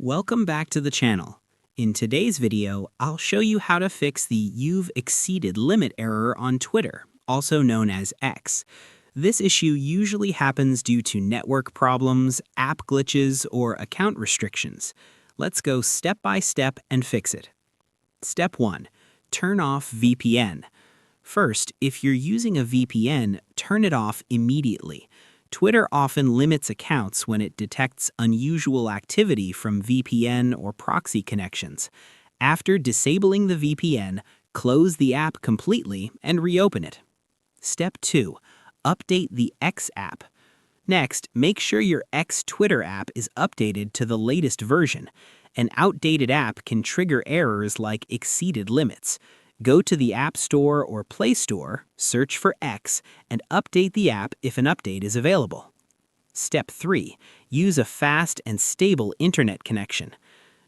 Welcome back to the channel. In today's video, I'll show you how to fix the "You've exceeded limit" error on Twitter, also known as X. This issue usually happens due to network problems, app glitches, or account restrictions. Let's go step by step and fix it. Step 1. Turn off VPN. First, if you're using a VPN, turn it off immediately. Twitter often limits accounts when it detects unusual activity from VPN or proxy connections. After disabling the VPN, close the app completely and reopen it. Step 2. Update the X app. Next, make sure your X Twitter app is updated to the latest version. An outdated app can trigger errors like exceeded limits. Go to the App Store or Play Store, search for X, and update the app if an update is available. Step 3. Use a fast and stable internet connection.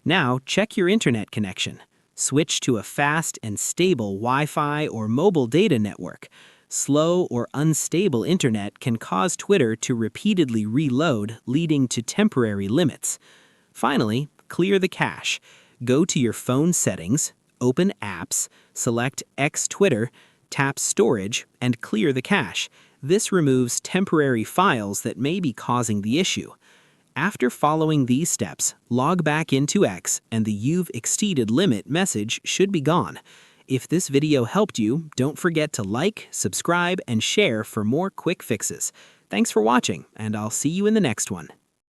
Now, check your internet connection. Switch to a fast and stable Wi-Fi or mobile data network. Slow or unstable internet can cause Twitter to repeatedly reload, leading to temporary limits. Finally, clear the cache. Go to your phone settings, open Apps, select X Twitter, tap Storage, and clear the cache. This removes temporary files that may be causing the issue. After following these steps, log back into X and the "You've exceeded limit" message should be gone. If this video helped you, don't forget to like, subscribe, and share for more quick fixes. Thanks for watching, and I'll see you in the next one.